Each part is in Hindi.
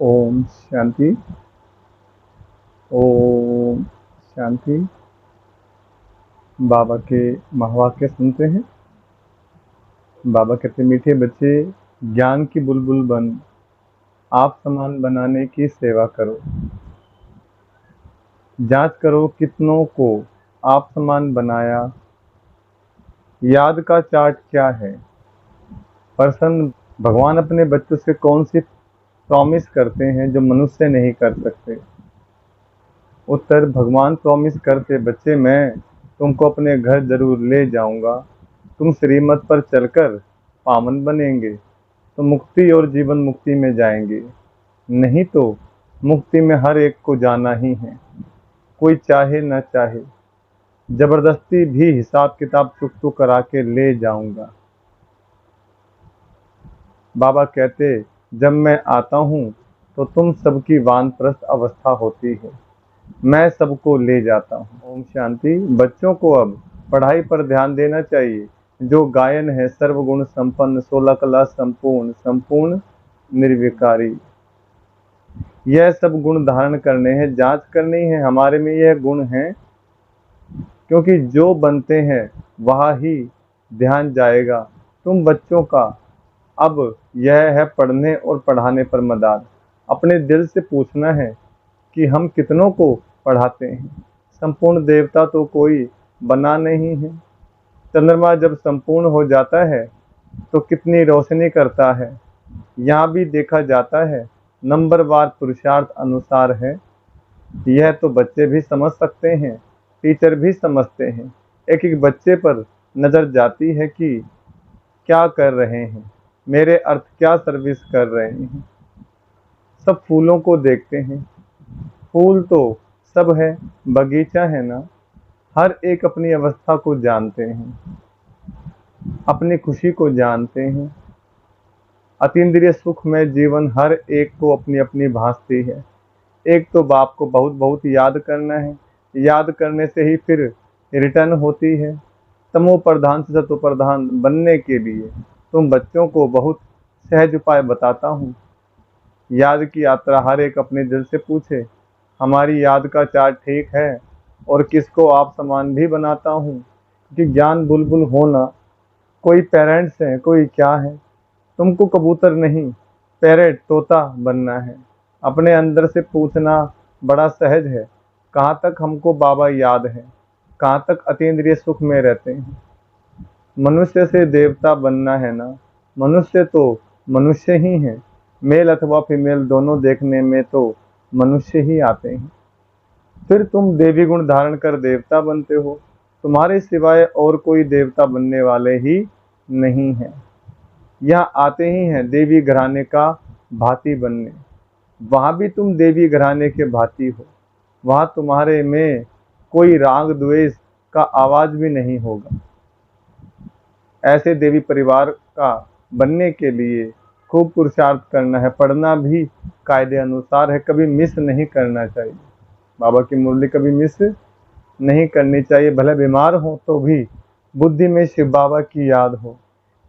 ओम शांति। ओम शांति। बाबा के महावाक्य सुनते हैं। बाबा कहते, मीठे बच्चे, ज्ञान की बुलबुल बन आप समान बनाने की सेवा करो। जांच करो कितनों को आप समान बनाया। याद का चार्ट क्या है? प्रसन्न भगवान अपने बच्चों से कौन सी प्रॉमिस करते हैं जो मनुष्य नहीं कर सकते? उत्तर, भगवान प्रॉमिस करते, बच्चे मैं तुमको अपने घर जरूर ले जाऊंगा। तुम श्रीमत पर चलकर पावन बनेंगे तो मुक्ति और जीवन मुक्ति में जाएंगे, नहीं तो मुक्ति में हर एक को जाना ही है, कोई चाहे न चाहे। जबरदस्ती भी हिसाब किताब चुक करा के ले जाऊंगा। बाबा कहते, जब मैं आता हूँ तो तुम सबकी वानप्रस्थ अवस्था होती है, मैं सबको ले जाता हूँ। ओम शांति। बच्चों को अब पढ़ाई पर ध्यान देना चाहिए। जो गायन है सर्वगुण संपन्न, 16 कला संपूर्ण, संपूर्ण निर्विकारी। यह सब गुण धारण करने हैं, जांच करनी है हमारे में यह गुण है, क्योंकि जो बनते हैं वहाँ ही ध्यान जाएगा। तुम बच्चों का अब यह है पढ़ने और पढ़ाने पर मदार। अपने दिल से पूछना है कि हम कितनों को पढ़ाते हैं। संपूर्ण देवता तो कोई बना नहीं है। चंद्रमा जब संपूर्ण हो जाता है तो कितनी रोशनी करता है, यहाँ भी देखा जाता है। नंबरवार पुरुषार्थ अनुसार है। यह तो बच्चे भी समझ सकते हैं, टीचर भी समझते हैं। एक एक बच्चे पर नजर जाती है कि क्या कर रहे हैं, मेरे अर्थ क्या सर्विस कर रहे हैं। सब फूलों को देखते हैं, फूल तो सब है, बगीचा है ना। हर एक अपनी अवस्था को जानते हैं, अपनी खुशी को जानते हैं। अतीन्द्रिय सुख में जीवन हर एक को अपनी अपनी भांति है। एक तो बाप को बहुत बहुत याद करना है, याद करने से ही फिर रिटर्न होती है। तमो प्रधान से सतो प्रधान बनने के लिए तुम बच्चों को बहुत सहज उपाय बताता हूँ। याद की यात्रा हर एक अपने दिल से पूछे, हमारी याद का चार्ट ठीक है और किसको आप समान भी बनाता हूँ। कि ज्ञान बुलबुल होना, कोई पेरेंट्स हैं कोई क्या है। तुमको कबूतर नहीं पैरेट तोता बनना है। अपने अंदर से पूछना बड़ा सहज है, कहाँ तक हमको बाबा याद है, कहाँ तक अतीन्द्रिय सुख में रहते हैं। मनुष्य से देवता बनना है ना। मनुष्य तो मनुष्य ही है, मेल अथवा फीमेल दोनों देखने में तो मनुष्य ही आते हैं। फिर तुम देवी गुण धारण कर देवता बनते हो। तुम्हारे सिवाय और कोई देवता बनने वाले ही नहीं है। यहाँ आते ही हैं देवी घराने का भांति बनने। वहाँ भी तुम देवी घराने के भांति हो। वहाँ तुम्हारे में कोई राग द्वेष का आवाज भी नहीं होगा। ऐसे देवी परिवार का बनने के लिए खूब पुरुषार्थ करना है। पढ़ना भी कायदे अनुसार है, कभी मिस नहीं करना चाहिए। बाबा की मुरली कभी मिस नहीं करनी चाहिए। भले बीमार हो तो भी बुद्धि में शिव बाबा की याद हो।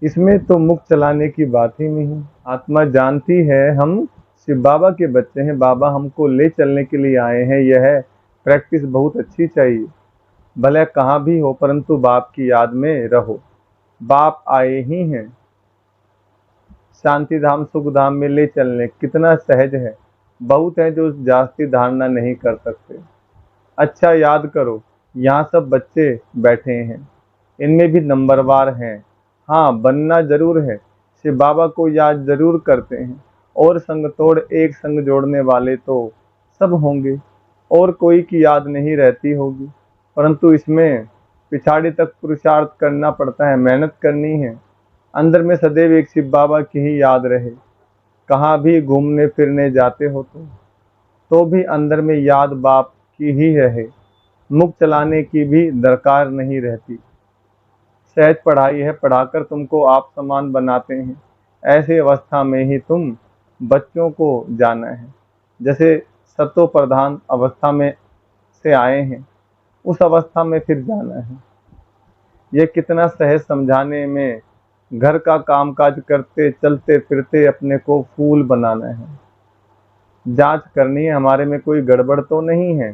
इसमें तो मुख चलाने की बात ही नहीं। आत्मा जानती है हम शिव बाबा के बच्चे हैं, बाबा हमको ले चलने के लिए आए हैं। यह प्रैक्टिस बहुत अच्छी चाहिए। भले कहाँ भी हो परंतु बाप की याद में रहो। बाप आए ही हैं शांति धाम सुख धाम में ले चलने। कितना सहज है। बहुत है जो जास्ती धारणा नहीं कर सकते। अच्छा याद करो, यहाँ सब बच्चे बैठे हैं, इनमें भी नंबरवार हैं। हाँ, बनना जरूर है। शिव बाबा को याद जरूर करते हैं। और संग तोड़ एक संग जोड़ने वाले तो सब होंगे, और कोई की याद नहीं रहती होगी। परंतु इसमें पिछाड़ी तक पुरुषार्थ करना पड़ता है, मेहनत करनी है। अंदर में सदैव एक शिव बाबा की ही याद रहे। कहाँ भी घूमने फिरने जाते हो तो भी अंदर में याद बाप की ही रहे। मुख चलाने की भी दरकार नहीं रहती। सहज पढ़ाई है, पढ़ाकर तुमको आप समान बनाते हैं। ऐसी अवस्था में ही तुम बच्चों को जाना है। जैसे सतो प्रधान अवस्था में से आए हैं, उस अवस्था में फिर जाना है। ये कितना सहज समझाने में। घर का कामकाज करते चलते फिरते अपने को फूल बनाना है। जांच करनी है हमारे में कोई गड़बड़ तो नहीं है।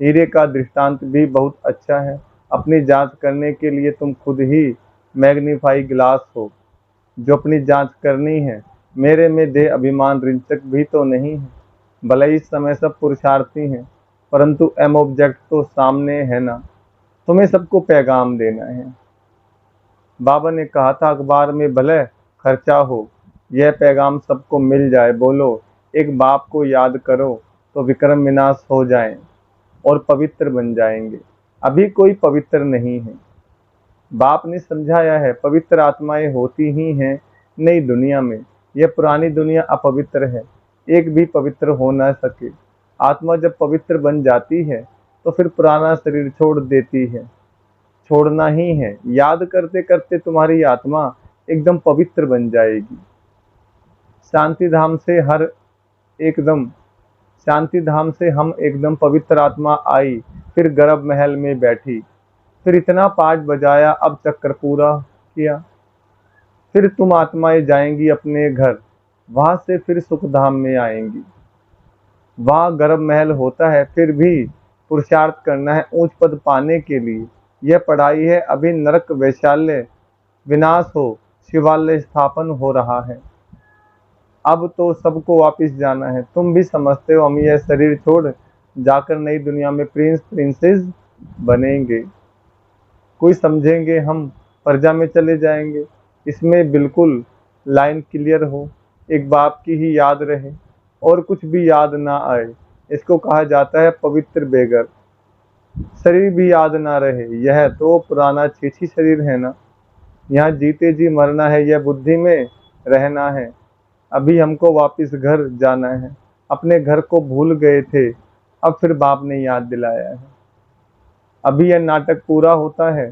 हीरे का दृष्टांत भी बहुत अच्छा है। अपनी जांच करने के लिए तुम खुद ही मैग्नीफाई ग्लास हो। जो अपनी जांच करनी है, मेरे में देह अभिमान रिंचक भी तो नहीं है। भले ही इस समय सब पुरुषार्थी हैं, परंतु एम ऑब्जेक्ट तो सामने है ना। तुम्हें सबको पैगाम देना है। बाबा ने कहा था अखबार में भले खर्चा हो, यह पैगाम सबको मिल जाए। बोलो, एक बाप को याद करो तो विक्रम विनाश हो जाएं और पवित्र बन जाएंगे। अभी कोई पवित्र नहीं है। बाप ने समझाया है, पवित्र आत्माएं होती ही हैं नई दुनिया में। यह पुरानी दुनिया अपवित्र है, एक भी पवित्र हो न सके। आत्मा जब पवित्र बन जाती है तो फिर पुराना शरीर छोड़ देती है। छोड़ना ही है। याद करते करते तुम्हारी आत्मा एकदम पवित्र बन जाएगी। शांति धाम से हर एकदम शांति धाम से हम एकदम पवित्र आत्मा आई, फिर गर्भ महल में बैठी, फिर इतना पाठ बजाया, अब चक्कर पूरा किया। फिर तुम आत्माएं जाएंगी अपने घर, वहां से फिर सुख धाम में आएंगी। वहां गर्भ महल होता है, फिर भी पुरुषार्थ करना है ऊंच पद पाने के लिए। यह पढ़ाई है। अभी नरक वैशाल्य विनाश हो, शिवालय स्थापन हो रहा है। अब तो सबको वापिस जाना है। तुम भी समझते हो हम यह शरीर छोड़ जाकर नई दुनिया में प्रिंस प्रिंसेस बनेंगे। कोई समझेंगे हम प्रजा में चले जाएंगे। इसमें बिल्कुल लाइन क्लियर हो, एक बाप की ही याद रहे और कुछ भी याद ना आए। इसको कहा जाता है पवित्र बेगर। शरीर भी याद ना रहे, यह तो पुराना छीछी शरीर है ना। यहाँ जीते जी मरना है, यह बुद्धि में रहना है। अभी हमको वापिस घर जाना है। अपने घर को भूल गए थे, अब फिर बाप ने याद दिलाया है। अभी यह नाटक पूरा होता है।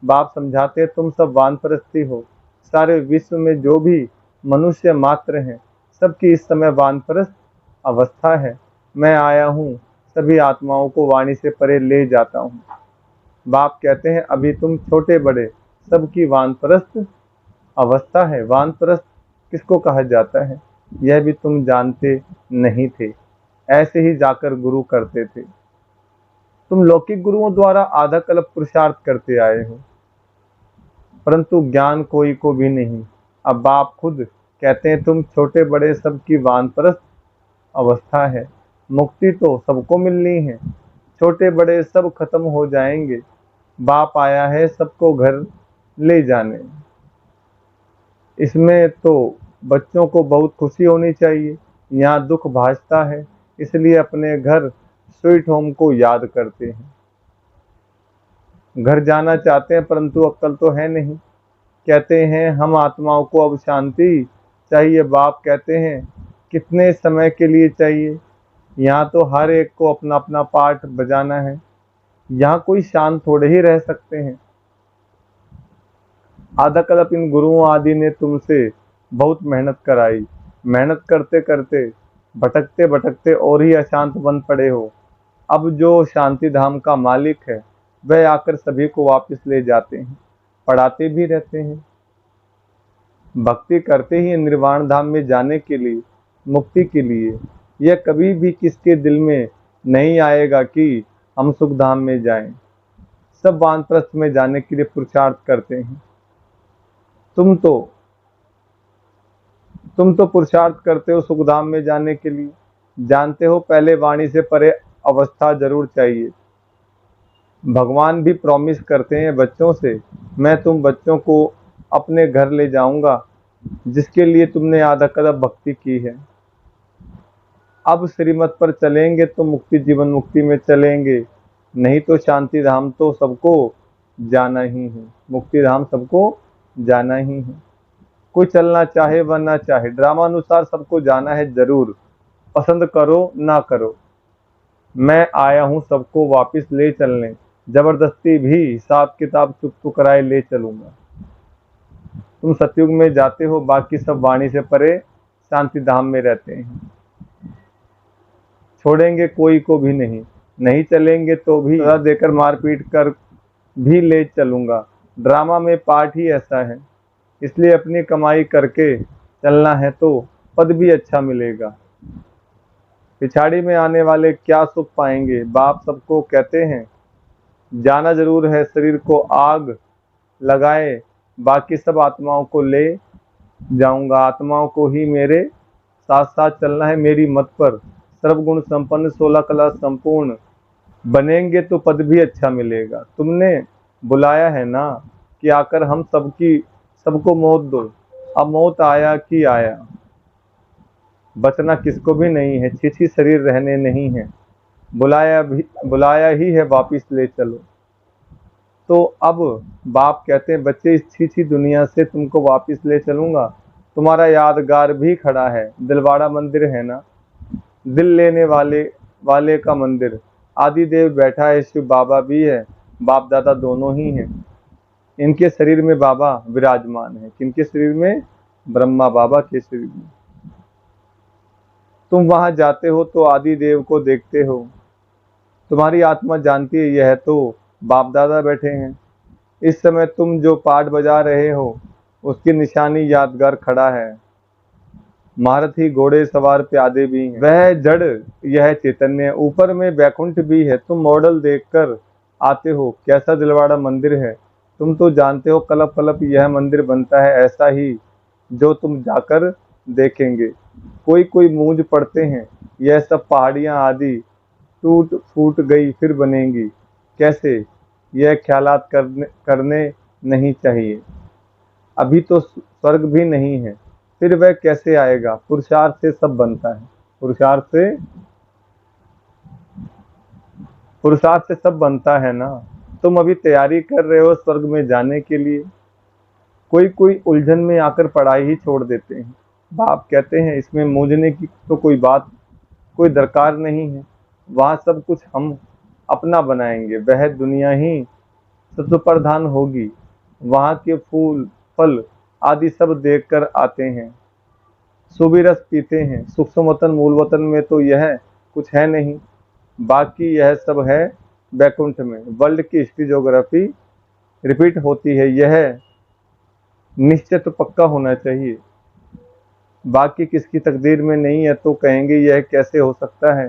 बाप समझाते हैं तुम सब वानप्रस्थी हो। सारे विश्व में जो भी मनुष्य मात्र हैं, सबकी इस समय वानप्रस्थ अवस्था है। मैं आया हूँ, सभी आत्माओं को वाणी से परे ले जाता हूँ। बाप कहते हैं अभी तुम छोटे बड़े सबकी वानप्रस्थ अवस्था है। वानप्रस्थ किसको कहा जाता है, यह भी तुम जानते नहीं थे। ऐसे ही जाकर गुरु करते थे। तुम लौकिक गुरुओं द्वारा आधा कल्प पुरुषार्थ करते आए हो, परंतु ज्ञान कोई को भी नहीं। अब बाप खुद कहते हैं तुम छोटे बड़े सबकी वानप्रस्थ अवस्था है। मुक्ति तो सबको मिलनी है। छोटे बड़े सब खत्म हो जाएंगे। बाप आया है सबको घर ले जाने। इसमें तो बच्चों को बहुत खुशी होनी चाहिए। यहाँ दुख भासता है, इसलिए अपने घर स्वीट होम को याद करते हैं। घर जाना चाहते हैं, परंतु अक्ल तो है नहीं। कहते हैं हम आत्माओं को अब शांति चाहिए। बाप कहते हैं कितने समय के लिए चाहिए। यहाँ तो हर एक को अपना अपना पार्ट बजाना है। यहाँ कोई शांत थोड़े ही रह सकते हैं। आधा कल्प इन गुरुओं आदि ने तुमसे बहुत मेहनत कराई। मेहनत करते करते भटकते भटकते और ही अशांत बन पड़े हो। अब जो शांति धाम का मालिक है, वह आकर सभी को वापस ले जाते हैं, पढ़ाते भी रहते हैं। भक्ति करते ही निर्वाण धाम में जाने के लिए, मुक्ति के लिए। यह कभी भी किसके दिल में नहीं आएगा कि हम सुख धाम में जाएं। सब वानप्रस्थ में जाने के लिए पुरुषार्थ करते हैं। तुम तो पुरुषार्थ करते हो सुख धाम में जाने के लिए। जानते हो पहले वाणी से परे अवस्था जरूर चाहिए। भगवान भी प्रॉमिस करते हैं बच्चों से, मैं तुम बच्चों को अपने घर ले जाऊंगा जिसके लिए तुमने आधा कदम भक्ति की है। अब श्रीमत पर चलेंगे तो मुक्ति जीवन मुक्ति में चलेंगे, नहीं तो शांति धाम तो सबको जाना ही है। मुक्ति धाम सबको जाना ही है। कोई चलना चाहे व ना चाहे, ड्रामा अनुसार सबको जाना है जरूर, पसंद करो ना करो। मैं आया हूँ सबको वापस ले चलने, जबरदस्ती भी हिसाब किताब चुप कराए ले चलूंगा। तुम सतयुग में जाते हो, बाकी सब वाणी से परे शांति धाम में रहते हैं। छोड़ेंगे कोई को भी नहीं, नहीं चलेंगे तो भी सजा देकर मारपीट कर भी ले चलूंगा। ड्रामा में पार्ट ही ऐसा है, इसलिए अपनी कमाई करके चलना है तो पद भी अच्छा मिलेगा। पिछाड़ी में आने वाले क्या सुख पाएंगे। बाप सबको कहते हैं जाना जरूर है, शरीर को आग लगाए, बाकी सब आत्माओं को ले जाऊंगा। आत्माओं को ही मेरे साथ साथ चलना है मेरी मत पर। सर्वगुण संपन्न 16 कला संपूर्ण बनेंगे तो पद भी अच्छा मिलेगा। तुमने बुलाया है ना कि आकर हम सबको मौत दो। अब मौत आया कि आया, बचना किसको भी नहीं है। छी शरीर रहने नहीं है, बुलाया ही है वापिस ले चलो। तो अब बाप कहते हैं बच्चे, इस छी दुनिया से तुमको वापिस ले चलूंगा। तुम्हारा यादगार भी खड़ा है, दिलवाड़ा मंदिर है ना, दिल लेने वाले का मंदिर। आदिदेव बैठा है, शिव बाबा भी है, बाप दादा दोनों ही हैं। इनके शरीर में बाबा विराजमान है। किनके शरीर में? ब्रह्मा बाबा के शरीर में। तुम वहां जाते हो तो आदि देव को देखते हो। तुम्हारी आत्मा जानती है यह तो बाप दादा बैठे हैं। इस समय तुम जो पाठ बजा रहे हो उसकी निशानी यादगार खड़ा है। महारथी घोड़े सवार प्यादे भी हैं। वह जड़, यह चैतन्य, ऊपर में वैकुंठ भी है। तुम मॉडल देखकर आते हो, कैसा दिलवाड़ा मंदिर है। तुम तो जानते हो कलप कलप यह मंदिर बनता है ऐसा ही, जो तुम जाकर देखेंगे। कोई कोई मूंज पड़ते हैं, यह सब पहाड़ियां आदि टूट फूट गई फिर बनेंगी कैसे, यह ख्यालात करने नहीं चाहिए। अभी तो स्वर्ग भी नहीं है, फिर वह कैसे आएगा। पुरुषार्थ से सब बनता है, पुरुषार्थ से सब बनता है ना। तुम अभी तैयारी कर रहे हो स्वर्ग में जाने के लिए। कोई कोई उलझन में आकर पढ़ाई ही छोड़ देते हैं। बाप कहते हैं इसमें मूझने की तो कोई दरकार नहीं है। वहाँ सब कुछ हम अपना बनाएंगे, वह दुनिया ही सत्व प्रधान होगी। वहाँ के फूल फल आदि सब देखकर आते हैं, सुबह रस पीते हैं। सूक्ष्म वतन मूल वतन में तो यह कुछ है नहीं, बाकी यह सब है बैकुंठ में। वर्ल्ड की हिस्ट्री ज्योग्राफी रिपीट होती है, यह निश्चय तो पक्का होना चाहिए। बाकी किसकी तकदीर में नहीं है तो कहेंगे यह कैसे हो सकता है।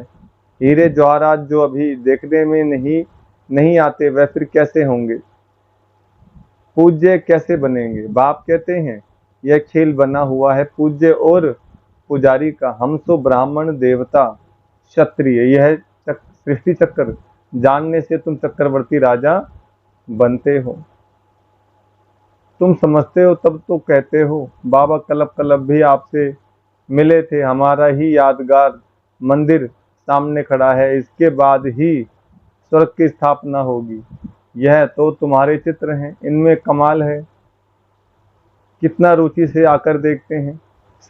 हीरे जवाहरात जो अभी देखने में नहीं आते वह फिर कैसे होंगे, पूज्य कैसे बनेंगे। बाप कहते हैं यह खेल बना हुआ है पूज्य और पुजारी का। हम तो ब्राह्मण देवता क्षत्रिय, यह सृष्टि चक्र जानने से तुम चक्रवर्ती राजा बनते हो। तुम समझते हो तब तो कहते हो बाबा कलब कलब भी आपसे मिले थे। हमारा ही यादगार मंदिर सामने खड़ा है, इसके बाद ही स्वर्ग की स्थापना होगी। यह तो तुम्हारे चित्र हैं, इनमें कमाल है, कितना रुचि से आकर देखते हैं।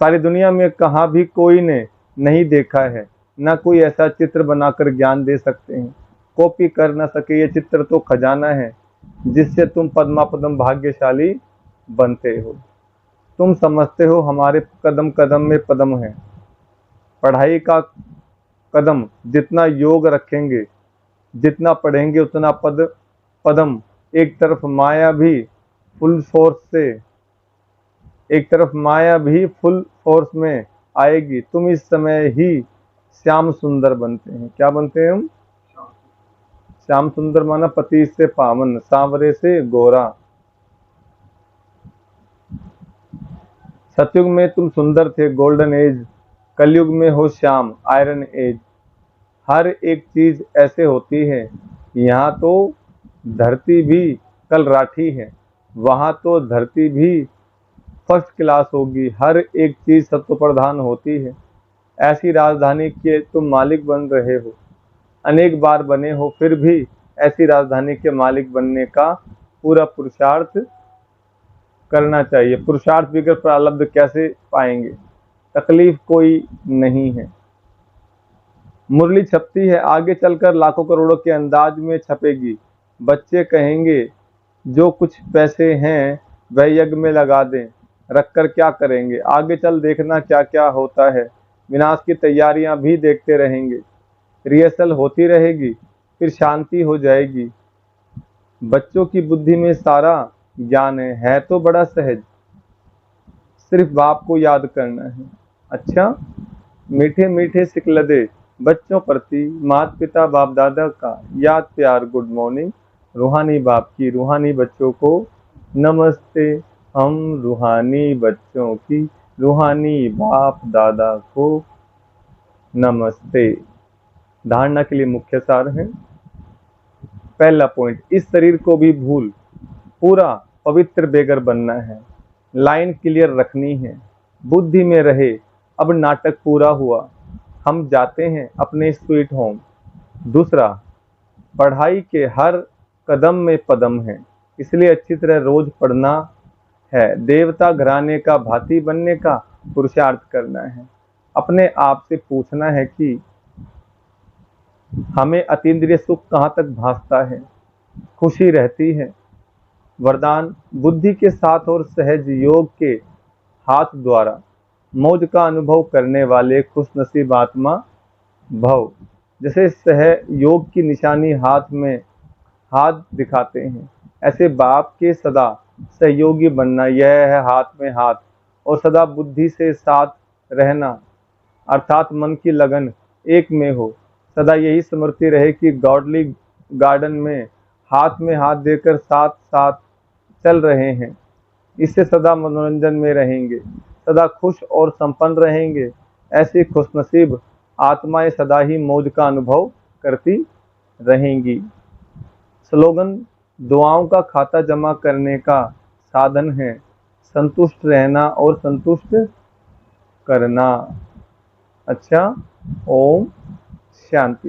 सारी दुनिया में कहाँ भी कोई ने नहीं देखा है, न कोई ऐसा चित्र बनाकर ज्ञान दे सकते हैं। कॉपी कर न सके ये चित्र तो खजाना है, जिससे तुम पद्मापदम भाग्यशाली बनते हो। तुम समझते हो हमारे कदम कदम में पदम है। पढ़ाई का कदम जितना योग रखेंगे, जितना पढ़ेंगे उतना पदम। एक तरफ माया भी फुल फोर्स में आएगी। तुम इस समय ही श्याम सुंदर बनते हैं। क्या बनते हैं हम? श्याम सुंदर माना पति से पावन, सांवरे से गोरा। सतयुग में तुम सुंदर थे, गोल्डन एज। कलयुग में हो श्याम, आयरन एज। हर एक चीज ऐसे होती है। यहाँ तो धरती भी कल राठी है, वहां तो धरती भी फर्स्ट क्लास होगी। हर एक चीज सत्व प्रधान होती है। ऐसी राजधानी के तुम मालिक बन रहे हो, अनेक बार बने हो, फिर भी ऐसी राजधानी के मालिक बनने का पूरा पुरुषार्थ करना चाहिए। पुरुषार्थ बगैर प्रारब्ध कैसे पाएंगे, तकलीफ कोई नहीं है। मुरली छपती है, आगे चलकर लाखों करोड़ों के अंदाज में छपेगी। बच्चे कहेंगे जो कुछ पैसे हैं वह यज्ञ में लगा दें, रखकर क्या करेंगे। आगे चल देखना क्या क्या होता है। विनाश की तैयारियां भी देखते रहेंगे, रिहर्सल होती रहेगी, फिर शांति हो जाएगी। बच्चों की बुद्धि में सारा ज्ञान है तो बड़ा सहज, सिर्फ बाप को याद करना है। अच्छा, मीठे मीठे सिकलदे बच्चों प्रति माता पिता बाप दादा का याद प्यार गुड मॉर्निंग। रूहानी बाप की रूहानी बच्चों को नमस्ते। हम रूहानी बच्चों की रूहानी बाप दादा को नमस्ते। धारणा के लिए मुख्य सार है। पहला पॉइंट, इस शरीर को भी भूल पूरा पवित्र बेगर बनना है। लाइन क्लियर रखनी है, बुद्धि में रहे अब नाटक पूरा हुआ, हम जाते हैं अपने स्वीट होम। दूसरा, पढ़ाई के हर कदम में पदम है, इसलिए अच्छी तरह रोज पढ़ना है। देवता घराने का भांति बनने का पुरुषार्थ करना है। अपने आप से पूछना है कि हमें अतीन्द्रिय सुख कहाँ तक भासता है, खुशी रहती है। वरदान, बुद्धि के साथ और सहज योग के हाथ द्वारा मौज का अनुभव करने वाले खुशनसीब आत्मा भव। जैसे सहयोग की निशानी हाथ में हाथ दिखाते हैं, ऐसे बाप के सदा सहयोगी बनना, यह है हाथ में हाथ। और सदा बुद्धि से साथ रहना, अर्थात मन की लगन एक में हो। सदा यही स्मृति रहे कि गॉडली गार्डन में हाथ देकर साथ साथ चल रहे हैं। इससे सदा मनोरंजन में रहेंगे, सदा खुश और संपन्न रहेंगे। ऐसी खुशनसीब आत्माएं सदा ही मौज का अनुभव करती रहेंगी। स्लोगन, दुआओं का खाता जमा करने का साधन है संतुष्ट रहना और संतुष्ट करना। अच्छा, ओम शांति।